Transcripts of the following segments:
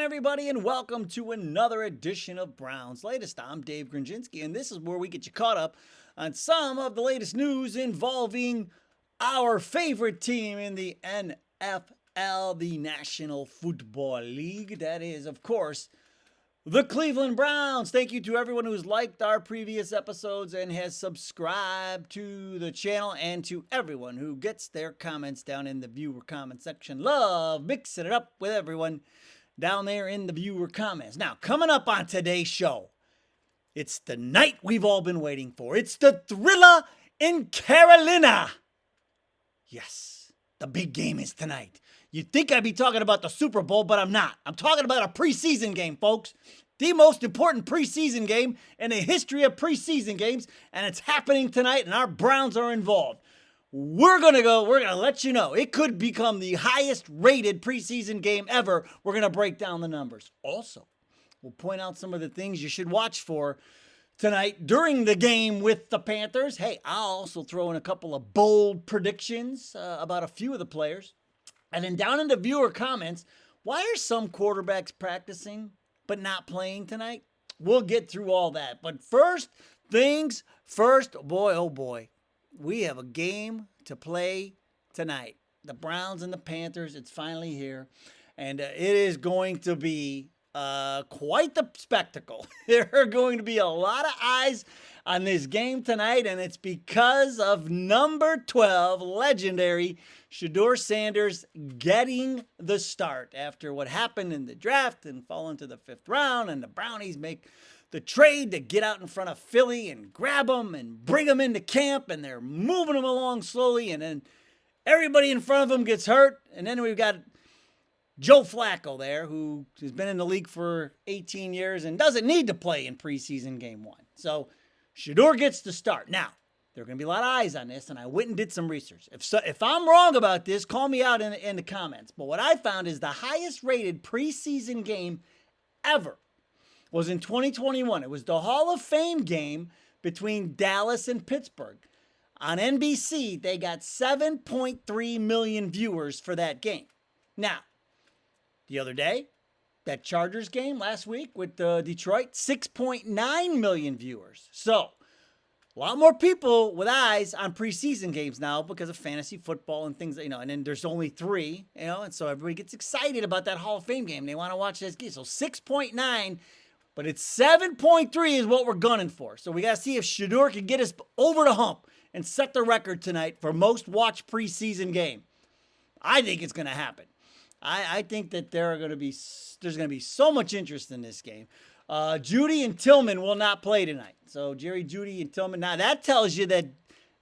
everybody, and welcome to another edition of Browns Latest. I'm Dave Grendzynski, and this is where we get you caught up on some of the latest news involving our favorite team in the NFL, the National Football League. That is, of course, the Cleveland Browns. Thank you to everyone who's liked our previous episodes and has subscribed to the channel, and to everyone who gets their comments down in the viewer comment section. Love mixing it up with everyone down there in the viewer comments. Now, coming up on today's show, it's the night we've all been waiting for. It's the thriller in Carolina. Yes, the big game is tonight. You'd think I'd be talking about the Super Bowl, but I'm not. I'm talking about a preseason game, folks. The most important preseason game in the history of preseason games, and it's happening tonight, and our Browns are involved. We're going to let you know. It could become the highest rated preseason game ever. We're going to break down the numbers. Also, we'll point out some of the things you should watch for tonight during the game with the Panthers. Hey, I'll also throw in a couple of bold predictions about a few of the players. And then down in the viewer comments, why are some quarterbacks practicing but not playing tonight? We'll get through all that. But first things first, boy, oh boy, we have a game to play tonight. The Browns and the Panthers, it's finally here. And it is going to be quite the spectacle. There are going to be a lot of eyes on this game tonight, and it's because of number 12, legendary Shedeur Sanders, getting the start after what happened in the draft and falling to the 5th round, and the Brownies make the trade to get out in front of Philly and grab them and bring them into camp, and they're moving them along slowly, and then everybody in front of them gets hurt, and then we've got Joe Flacco there, who has been in the league for 18 years and doesn't need to play in preseason game 1. So Shedeur gets the start. Now, there are going to be a lot of eyes on this, and I went and did some research. If I'm wrong about this, call me out in the comments. But what I found is the highest rated preseason game ever was in 2021. It was the Hall of Fame game between Dallas and Pittsburgh. On NBC, they got 7.3 million viewers for that game. Now, the other day, that Chargers game last week with Detroit, 6.9 million viewers. So, a lot more people with eyes on preseason games now because of fantasy football and things, and then there's only 3, and so everybody gets excited about that Hall of Fame game. They want to watch this game. So 6.9, but it's 7.3 is what we're gunning for. So we got to see if Shedeur can get us over the hump and set the record tonight for most watched preseason game. I think it's going to happen. I think that there's going to be so much interest in this game. Judy and Tillman will not play tonight. So Jerry Jeudy and Tillman. Now that tells you that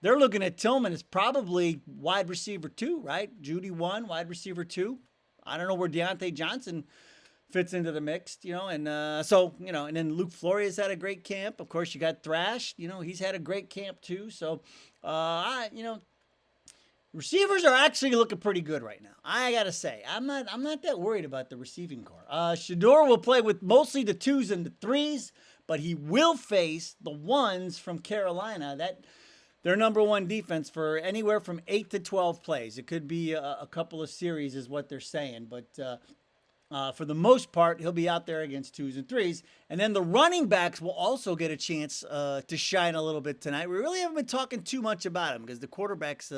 they're looking at Tillman as probably wide receiver 2, right? Judy 1, wide receiver 2. I don't know where Deontay Johnson fits into the mix, and and then Luke Flores had a great camp. Of course, you got Thrash, he's had a great camp too. So, receivers are actually looking pretty good right now. I gotta say, I'm not that worried about the receiving core. Shedeur will play with mostly the 2s and the 3s, but he will face the 1s from Carolina. That their number 1 defense for anywhere from 8 to 12 plays. It could be a couple of series, is what they're saying, but for the most part, he'll be out there against 2s and 3s. And then the running backs will also get a chance to shine a little bit tonight. We really haven't been talking too much about them because the quarterbacks.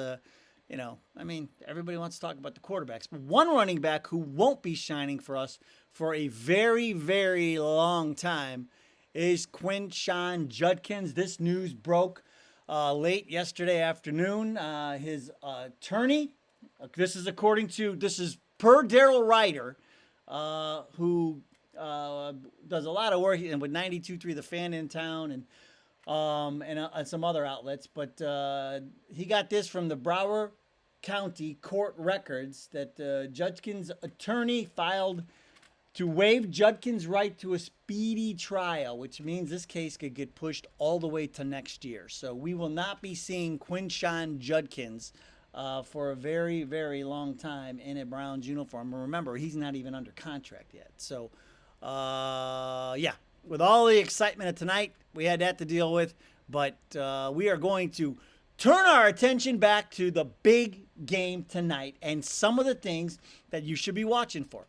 Everybody wants to talk about the quarterbacks. But one running back who won't be shining for us for a very, very long time is Quinshon Judkins. This news broke late yesterday afternoon. His attorney, this is per Daryl Ryder, who does a lot of work with 92.3 The Fan in town and some other outlets. But he got this from the Broward County Court records that Judkins' attorney filed to waive Judkins' right to a speedy trial, which means this case could get pushed all the way to next year. So we will not be seeing Quinshon Judkins for a very, very long time in a Browns uniform. Remember, he's not even under contract yet. So, with all the excitement of tonight, we had that to deal with. But we are going to turn our attention back to the big game tonight and some of the things that you should be watching for.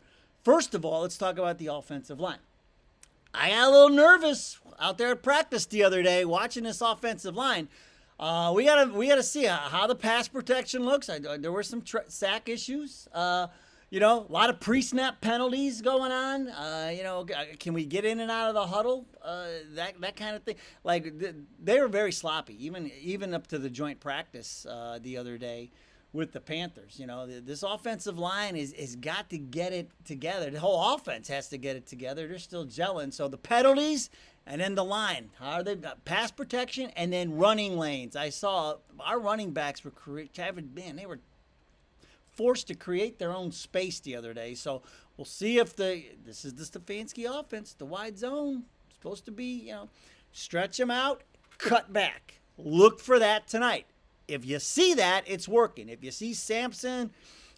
First of all, let's talk about the offensive line. I got a little nervous out there at practice the other day watching this offensive line. We gotta see how the pass protection looks. There were some sack issues. A lot of pre-snap penalties going on. Can we get in and out of the huddle? That kind of thing. Like they were very sloppy, even up to the joint practice the other day with the Panthers. This offensive line is got to get it together. The whole offense has to get it together. They're still gelling. So the penalties and then the line. How are they? Pass protection and then running lanes. I saw our running backs were they were forced to create their own space the other day. So we'll see if this is the Stefanski offense, the wide zone. Supposed to be, stretch them out, cut back. Look for that tonight. If you see that, it's working. If you see Sampson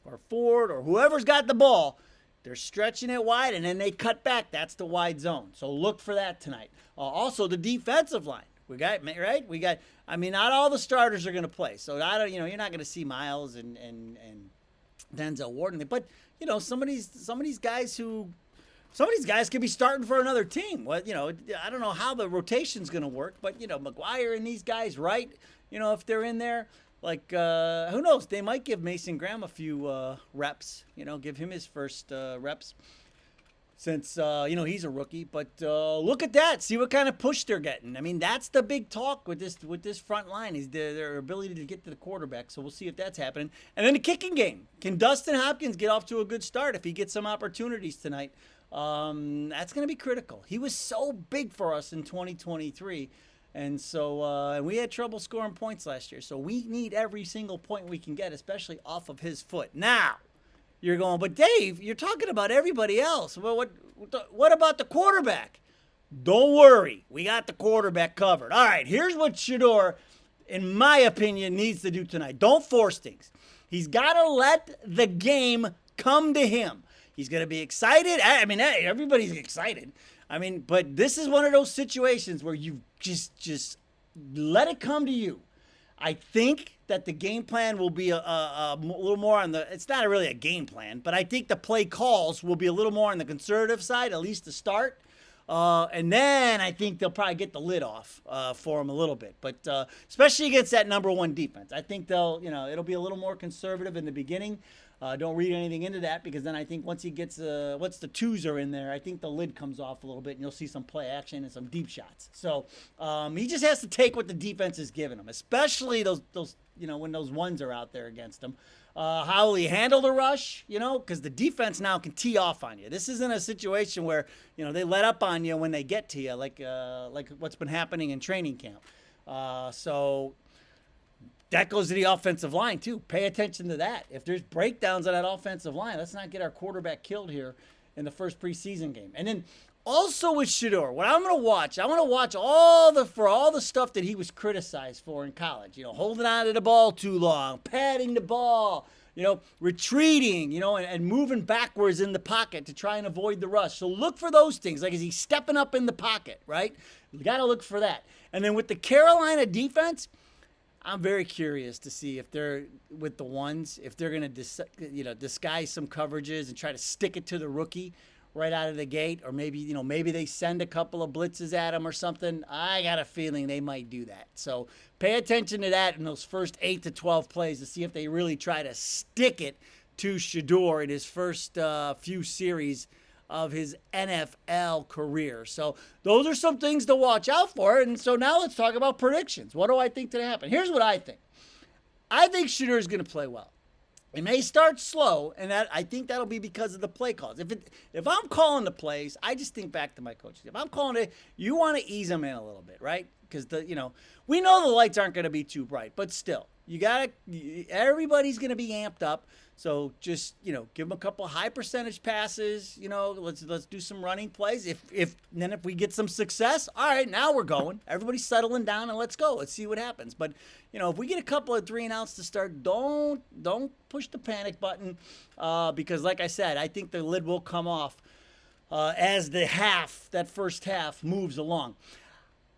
or Ford or whoever's got the ball, they're stretching it wide and then they cut back. That's the wide zone. So look for that tonight. Also, the defensive line. Not all the starters are going to play. So you're not going to see Miles and Denzel Ward, but some of these guys could be starting for another team. Well, I don't know how the rotation's going to work, but McGuire and these guys, right? If they're in there, like who knows? They might give Mason Graham a few reps. Give him his first reps since he's a rookie. But look at that. See what kind of push they're getting. I mean, that's the big talk with this front line is their ability to get to the quarterback. So we'll see if that's happening. And then the kicking game. Can Dustin Hopkins get off to a good start if he gets some opportunities tonight? That's going to be critical. He was so big for us in 2023. And so we had trouble scoring points last year. So we need every single point we can get, especially off of his foot. Now, you're going, but Dave, you're talking about everybody else. Well, what about the quarterback? Don't worry. We got the quarterback covered. All right, here's what Shedeur, in my opinion, needs to do tonight. Don't force things. He's got to let the game come to him. He's going to be excited. Hey, everybody's excited. But this is one of those situations where you just let it come to you. I think that the game plan will be a little more on it's not really a game plan, but I think the play calls will be a little more on the conservative side, at least to start. And then I think they'll probably get the lid off for him a little bit. But especially against that number one defense, I think it'll be a little more conservative in the beginning. Don't read anything into that because then I think once he gets once the twos are in there, I think the lid comes off a little bit and you'll see some play action and some deep shots. So he just has to take what the defense is giving him, especially those when those ones are out there against him. How will he handle the rush? Because the defense now can tee off on you. This isn't a situation where they let up on you when they get to you, like what's been happening in training camp. So. That goes to the offensive line, too. Pay attention to that. If there's breakdowns on that offensive line, let's not get our quarterback killed here in the first preseason game. And then also with Shedeur, what I'm going to watch, I want to watch all the stuff that he was criticized for in college. Holding on to the ball too long, padding the ball, retreating, and moving backwards in the pocket to try and avoid the rush. So look for those things. Like, is he stepping up in the pocket, right? You got to look for that. And then with the Carolina defense, I'm very curious to see if they're with the ones, if they're going to disguise some coverages and try to stick it to the rookie right out of the gate, or maybe they send a couple of blitzes at him or something. I got a feeling they might do that. So pay attention to that in those first 8 to 12 plays to see if they really try to stick it to Shedeur in his first few series of his NFL career. So those are some things to watch out for. And so now let's talk about predictions. What do I think to happen? Here's what I think. I think Shedeur is going to play well. It may start slow, and I think that'll be because of the play calls. If I'm calling the plays, I just think back to my coaches. If I'm calling it, you want to ease them in a little bit, right? Because we know the lights aren't going to be too bright, but still, everybody's going to be amped up. So just, give them a couple of high percentage passes, let's do some running plays. If we get some success, all right, now we're going. Everybody's settling down and let's go. Let's see what happens. But, if we get a couple of 3-and-outs to start, don't push the panic button because like I said, I think the lid will come off as that first half moves along.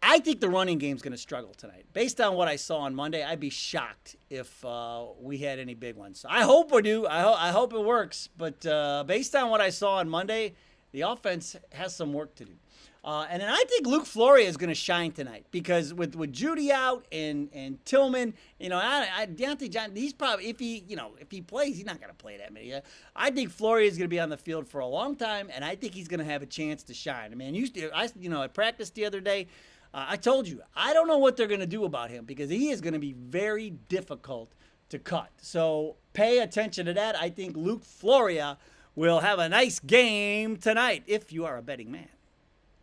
I think the running game's going to struggle tonight. Based on what I saw on Monday, I'd be shocked if we had any big ones. I hope we do. I hope it works. But based on what I saw on Monday, the offense has some work to do. And then I think Luke Floria is going to shine tonight because with Judy out and Tillman, Deontay Johnson, he's probably if he plays, he's not going to play that many. I think Floria is going to be on the field for a long time, and I think he's going to have a chance to shine. I mean, at practice the other day, I told you I don't know what they're going to do about him because he is going to be very difficult to cut. So pay attention to that. I think Luke Floria will have a nice game tonight if you are a betting man.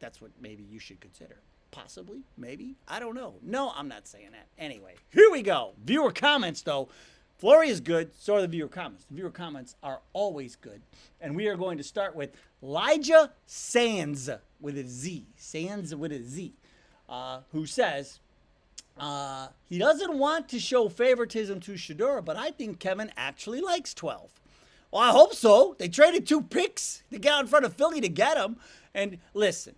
That's what maybe you should consider. Possibly, maybe, I don't know. No, I'm not saying that. Anyway, here we go. Viewer comments, though. Floria is good, so are the viewer comments. The viewer comments are always good. And we are going to start with Elijah Sands with a Z. Sands with a Z. Who says, he doesn't want to show favoritism to Shedeur, but I think Kevin actually likes 12. Well, I hope so. They traded 2 picks to get out in front of Philly to get him. And listen,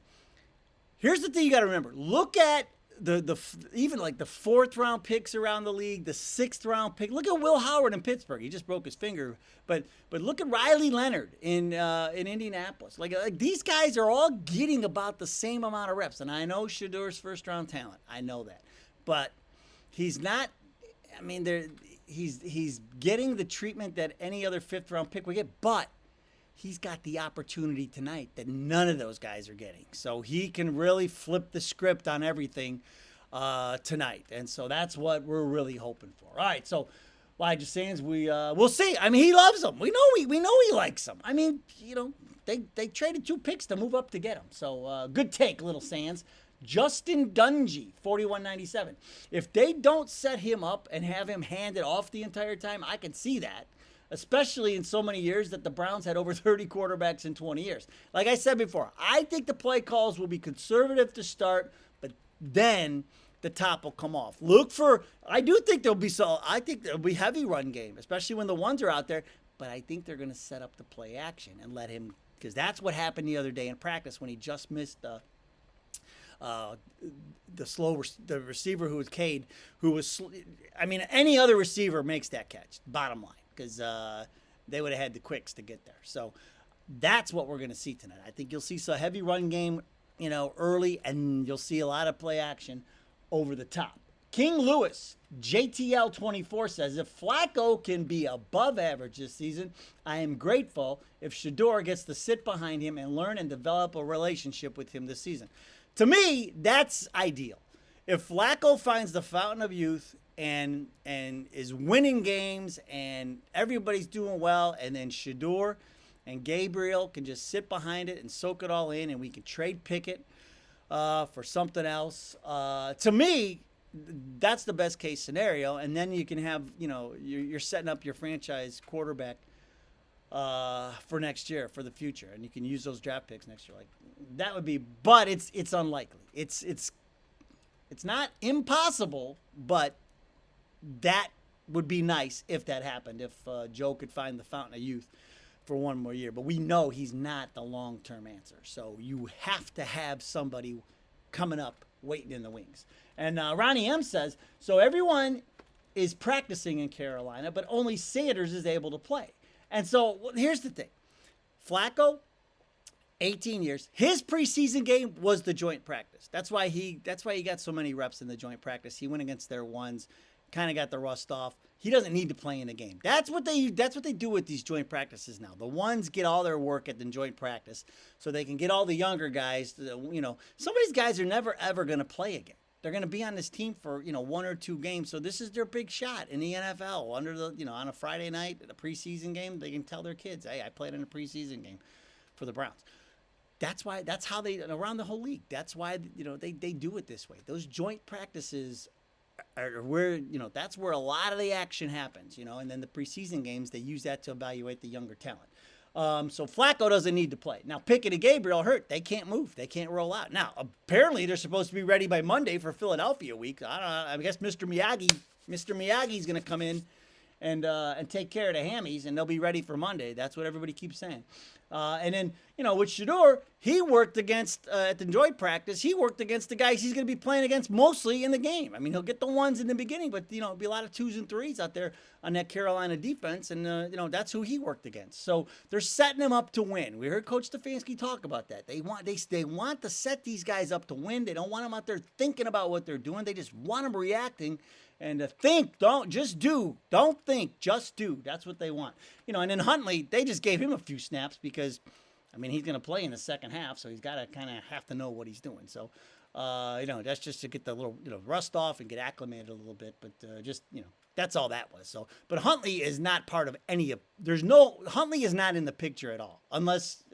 here's the thing you got to remember. Look at even like the 4th round picks around the league, the 6th round pick. Look at Will Howard in Pittsburgh. He just broke his finger. But look at Riley Leonard in Indianapolis. Like these guys are all getting about the same amount of reps. And I know Shedeur's first round talent. I know that. But he's not. I mean, he's getting the treatment that any other 5th round pick would get. But he's got the opportunity tonight that none of those guys are getting. So he can really flip the script on everything tonight. And so that's what we're really hoping for. All right, so Elijah Sands, we'll see. I mean, he loves them. We know he likes them. I mean, they traded 2 picks to move up to get him. So good take, little Sands. Justin Dungy, 41.97. If they don't set him up and have him handed off the entire time, I can see that. Especially in so many years that the Browns had over 30 quarterbacks in 20 years. Like I said before, I think the play calls will be conservative to start, but then the top will come off. I think there'll be heavy run game, especially when the ones are out there, but I think they're going to set up the play action and let him, because that's what happened the other day in practice when he just missed the receiver who was Cade, any other receiver makes that catch, bottom line. Because they would have had the quicks to get there. So that's what we're going to see tonight. I think you'll see some heavy run game, early, and you'll see a lot of play action over the top. King Lewis, JTL24 says, if Flacco can be above average this season, I am grateful if Shedeur gets to sit behind him and learn and develop a relationship with him this season. To me, that's ideal. If Flacco finds the fountain of youth and is winning games and everybody's doing well, and then Shedeur and Gabriel can just sit behind it and soak it all in, and we can trade Pickett for something else. To me, that's the best case scenario, and then you can have, you're setting up your franchise quarterback for next year, for the future, and you can use those draft picks next year. Like that would be, but it's unlikely. It's not impossible, but that would be nice if that happened, if Joe could find the fountain of youth for one more year. But we know he's not the long-term answer. So you have to have somebody coming up waiting in the wings. And Ronnie M says, so everyone is practicing in Carolina, but only Sanders is able to play. And so here's the thing. Flacco, 18 years. His preseason game was the joint practice. That's why he got so many reps in the joint practice. He went against their ones, kind of got the rust off. He doesn't need to play in the game. That's what they do with these joint practices now. The ones get all their work at the joint practice so they can get all the younger guys to, some of these guys are never ever going to play again. They're going to be on this team for, 1 or 2 games. So this is their big shot in the NFL under on a Friday night, a preseason game. They can tell their kids, hey, I played in a preseason game for the Browns. That's how they, around the whole league. That's why, they do it this way. Those joint practices are where, that's where a lot of the action happens, and then the preseason games, they use that to evaluate the younger talent. So Flacco doesn't need to play. Now, Pickett and Gabriel hurt. They can't move. They can't roll out. Now, apparently they're supposed to be ready by Monday for Philadelphia week. I don't know. I guess Mr. Miyagi's going to come in and take care of the hammies, and they'll be ready for Monday. That's what everybody keeps saying. And then, with Shedeur, he worked against, at the joint practice, he worked against the guys he's going to be playing against mostly in the game. I mean, he'll get the ones in the beginning, but, it'll be a lot of 2s and 3s out there on that Carolina defense, and, that's who he worked against. So they're setting him up to win. We heard Coach Stefanski talk about that. They want to set these guys up to win. They don't want them out there thinking about what they're doing. They just want them reacting. And think, don't think, just do. That's what they want. And then Huntley, they just gave him a few snaps because, he's going to play in the second half, so he's got to kind of have to know what he's doing. So, that's just to get the little, rust off and get acclimated a little bit. But that's all that was. So, but Huntley is not part of any of. Huntley is not in the picture at all, unless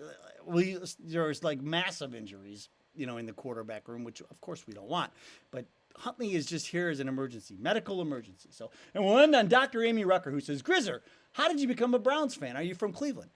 there's like massive injuries, in the quarterback room, which of course we don't want. But Huntley is just here as an emergency, medical emergency. So, and we'll end on Dr. Amy Rucker, who says, Grizzer, how did you become a Browns fan? Are you from Cleveland?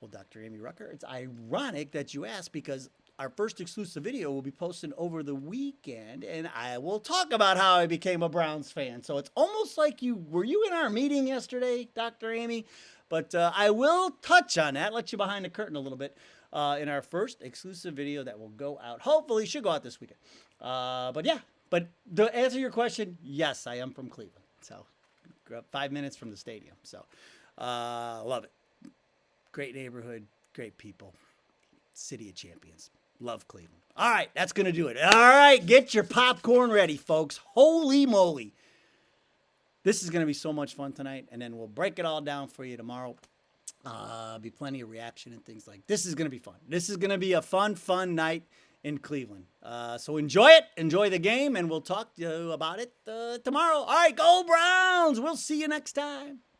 Well, Dr. Amy Rucker, it's ironic that you asked because our first exclusive video will be posted over the weekend, and I will talk about how I became a Browns fan. So it's almost like were you in our meeting yesterday, Dr. Amy? But I will touch on that, let you behind the curtain a little bit, in our first exclusive video that will go out. Hopefully, should go out this weekend. But yeah. But to answer your question, yes, I am from Cleveland. So, grew up 5 minutes from the stadium. So, love it. Great neighborhood, great people. City of champions. Love Cleveland. All right, that's going to do it. All right, get your popcorn ready, folks. Holy moly. This is going to be so much fun tonight, and then we'll break it all down for you tomorrow. Be plenty of reaction and things like this. Is going to be fun. This is going to be a fun night in Cleveland. So enjoy it. Enjoy the game, and we'll talk to you about it tomorrow. All right, go Browns. We'll see you next time.